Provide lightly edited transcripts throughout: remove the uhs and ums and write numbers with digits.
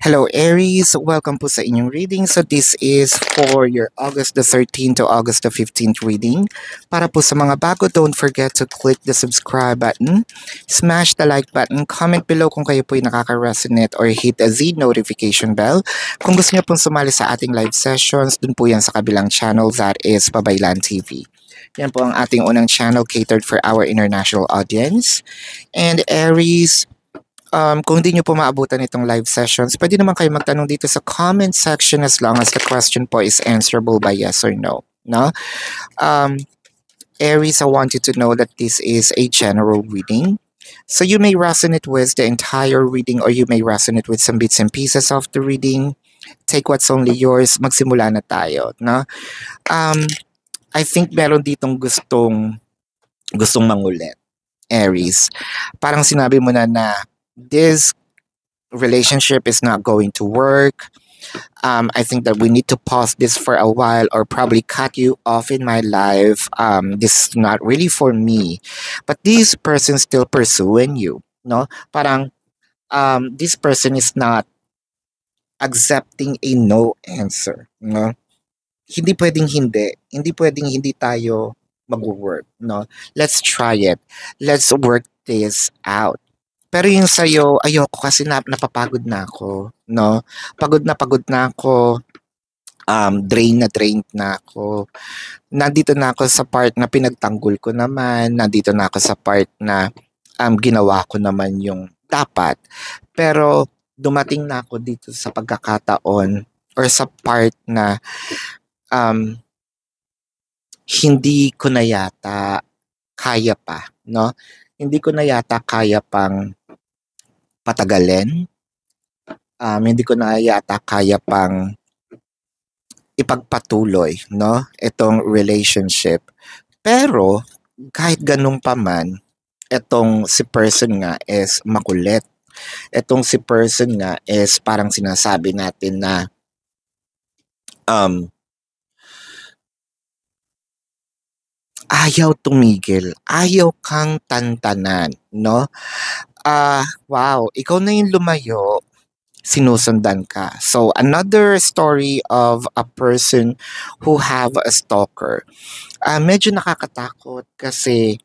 Hello Aries, welcome po sa inyong reading. So this is for your August the 13th to August the 15th reading. Para po sa mga bago, don't forget to click the subscribe button, smash the like button, comment below kung kayo po ay nakaka-resonate or hit a Z notification bell. Kung gusto niyo pong sumali sa ating live sessions, dun po yan sa kabilang channel, that is Pabaylan TV. Yan po ang ating unang channel catered for our international audience. And Aries, kung hindi nyo po maabutan itong live sessions, pwede naman kayo magtanong dito sa comment section as long as the question po is answerable by yes or no. No? Aries, I want you to know that this is a general reading. So you may resonate with the entire reading or you may resonate with some bits and pieces of the reading. Take what's only yours. Magsimula na tayo. No? I think meron ditong gustong mangulit. Aries. Parang sinabi mo na this relationship is not going to work. I think that we need to pause this for a while or probably cut you off in my life. This is not really for me. But this person still pursuing you. No? Parang this person is not accepting a no answer. No? Hindi pwedeng hindi. Hindi pwedeng hindi tayo mag-work. No? Let's try it. Let's work this out. Pero yung sa'yo, ayoko kasi napapagod na ako, no? Pagod na ako, drain na ako. Nandito na ako sa part na pinagtanggol ko naman, nandito na ako sa part na ginawa ko naman yung dapat. Pero dumating na ako dito sa pagkakataon or sa part na hindi ko na yata kaya pa, no? Hindi ko na yata kaya pang patagalin. Hindi ko na yata kaya pang ipagpatuloy, no? Itong relationship. Pero, kahit ganun pa man, itong si person nga is makulit. Itong si person nga is parang sinasabi natin na ayaw tumigil, ayaw kang tantanan, no? Wow, ikaw na yung lumayo, sinusundan ka. So, another story of a person who have a stalker. Medyo nakakatakot kasi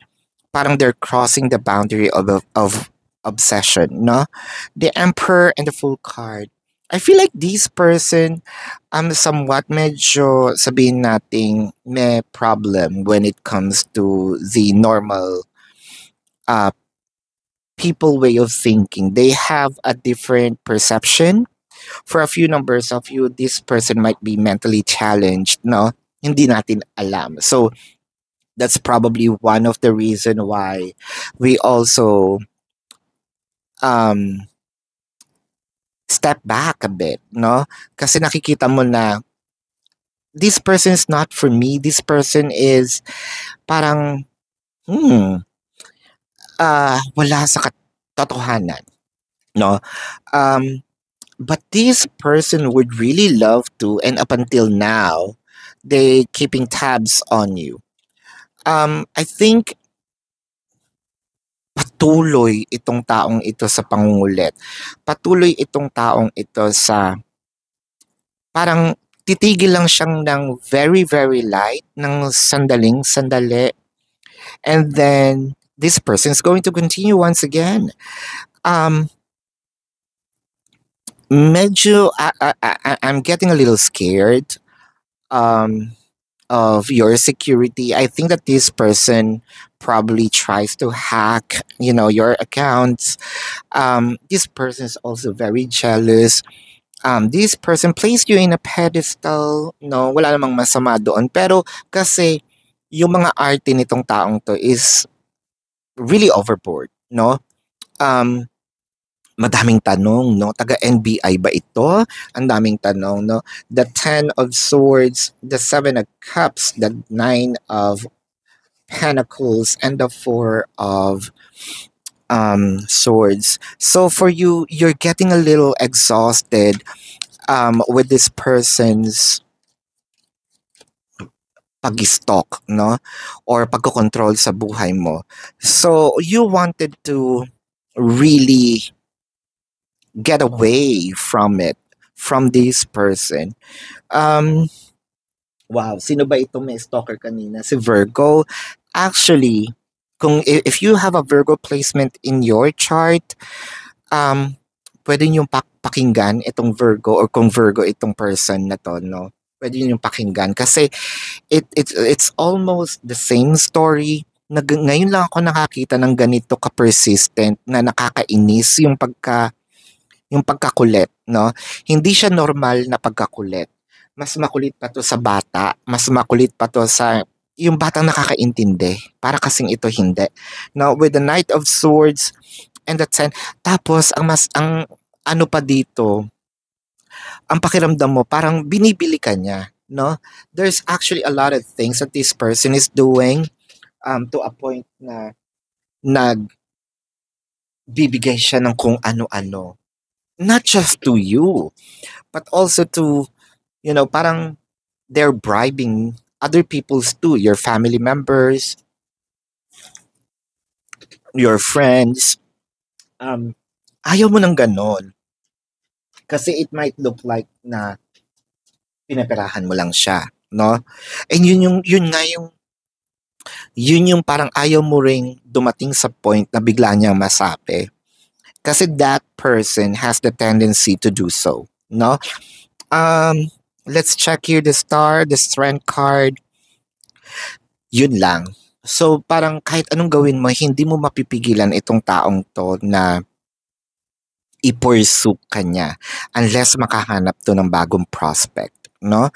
parang they're crossing the boundary of obsession, no? The Emperor and the Fool card. I feel like this person somewhat medyo sabihin nating may problem when it comes to the normal people way of thinking. They have a different perception. For a few numbers of you, this person might be mentally challenged, no? Hindi natin alam. So that's probably one of the reason why we also step back a bit, no? Kasi nakikita mo na this person is not for me. This person is parang wala sa katotohanan, no? But this person would really love to, and up until now, they keeping tabs on you. I think patuloy itong taong ito sa pangungulit. Patuloy itong taong ito sa parang titigil lang siyang ng very, very light, ng sandali. And then, this person is going to continue once again. Medyo, I'm getting a little scared of your security. I think that this person probably tries to hack, your accounts. This person is also very jealous. This person placed you in a pedestal. No, wala namang masama doon. Pero kasi yung mga arte nitong taong to is really overboard, no? Madaming tanong, no? Taga-NBI ba ito? Ang daming tanong, no? The 10 of Swords, the 7 of Cups, the 9 of Pentacles, and the 4 of Swords. So for you, you're getting a little exhausted with this person's pag-stalk, no? Or pagkokontrol sa buhay mo. So you wanted to really get away from it, from this person. Um, wow, sino ba itong may stalker kanina? Si Virgo. Actually, if you have a Virgo placement in your chart, um, pwede niyong pakinggan itong Virgo, or kung Virgo itong person na to, no? Pwede niyong pakinggan kasi it's almost the same story. Ngayon lang ako nakakita ng ganito ka-persistent na nakakainis yung pagkakulit, no? Hindi siya normal na pagkakulit. Mas makulit pa to sa bata, mas makulit pa to sa yung batang nakakaintindi. Para kasing ito hindi. Now, with the Knight of Swords and the Ten, tapos ang ano pa dito, ang pakiramdam mo parang binibili ka niya, no? There's actually a lot of things that this person is doing to a point na nagbibigay siya ng kung ano-ano. Not just to you, but also to, parang they're bribing other people's too, your family members, your friends. Ayaw mo ng ganon. Kasi it might look like na pinaperahan mo lang siya, no? And yun yung parang ayaw mo ring dumating sa point na bigla niyang masabi. Kasi that person has the tendency to do so, no? Let's check here the star, the strength card. Yun lang. So parang kahit anong gawin mo, hindi mo mapipigilan itong taong to na i-pursue ka niya unless makahanap to ng bagong prospect, no?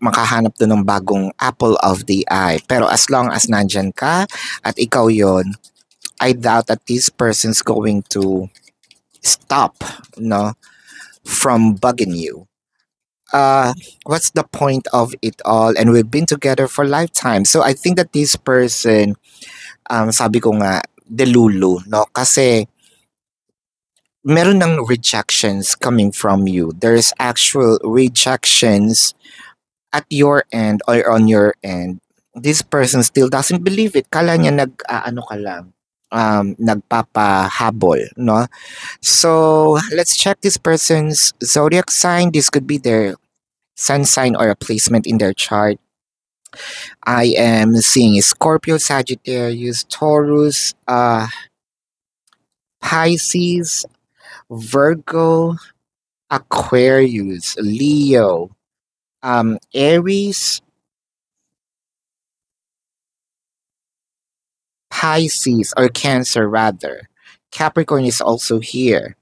Makahanap to ng bagong apple of the eye. Pero as long as nandyan ka at ikaw yon, I doubt that this person's going to stop, no, from bugging you. What's the point of it all? And we've been together for lifetime. So I think that this person, sabi ko nga, delulu, no? Kasi meron ng rejections coming from you. There's actual rejections at your end or on your end. This person still doesn't believe it. Kala niya ano ka lang, nagpapahabol, no? So let's check this person's zodiac sign. This could be their sun sign or a placement in their chart. I am seeing Scorpio, Sagittarius, Taurus, Pisces, Virgo, Aquarius, Leo, Aries, Pisces, or Cancer rather. Capricorn is also here.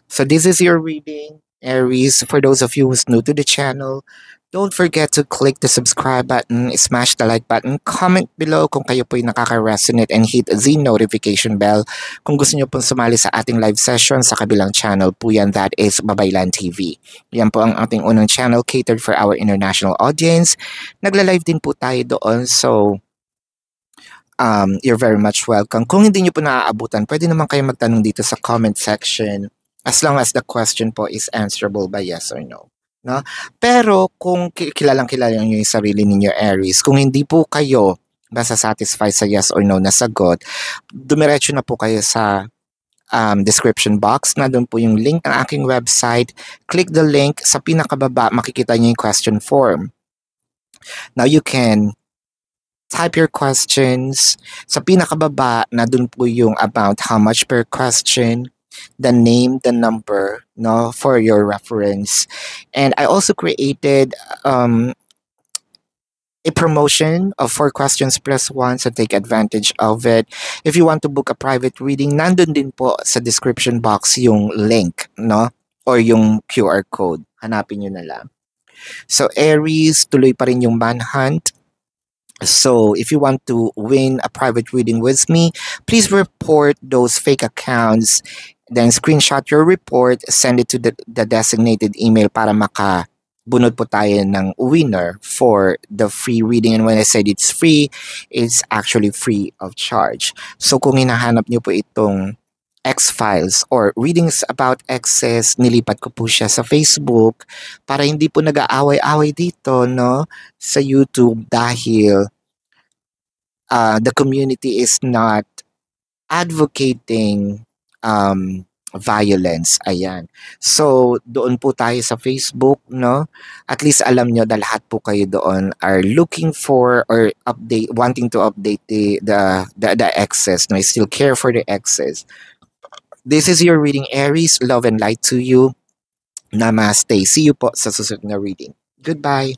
So this is your reading, Aries. For those of you who's new to the channel, don't forget to click the subscribe button, smash the like button, comment below kung kayo po'y nakaka-resonate, and hit the notification bell kung gusto nyo pong sumali sa ating live session sa kabilang channel po yan, that is Babaylan TV. Yan po ang ating unang channel catered for our international audience. Nagla-live din po tayo doon, so you're very much welcome. Kung hindi nyo po naaabutan, pwede naman kayo magtanong dito sa comment section as long as the question po is answerable by yes or no. No? Pero kung kilalang-kilala nyo yung sarili ninyo, Aries, kung hindi po kayo basta satisfy sa yes or no na sagot, dumiretso na po kayo sa description box. Na doon po yung link ng aking website. Click the link. Sa pinakababa, makikita nyo yung question form. Now you can type your questions. Sa pinakababa, na doon po yung about how much per question, the name, the number, no, for your reference. And I also created a promotion of 4 questions plus 1, so take advantage of it. If you want to book a private reading, nandun din po sa description box yung link, no, or yung QR code. Hanapin nyo na lang. So Aries, tuloy pa rin yung manhunt. So if you want to win a private reading with me, please report those fake accounts, then screenshot your report, send it to the designated email para makabunod po tayo ng winner for the free reading. And when I said it's free, it's actually free of charge. So kung hinahanap niyo po itong X-Files or readings about exes, nilipat ko po siya sa Facebook para hindi po nag-aaway-away dito, no, sa YouTube dahil the community is not advocating violence. Ayan. So, doon po tayo sa Facebook, no? At least alam nyo na lahat po kayo doon are looking for or wanting to update the exes, no? Still care for the exes. This is your reading, Aries. Love and light to you. Namaste. See you po sa susunod na reading. Goodbye.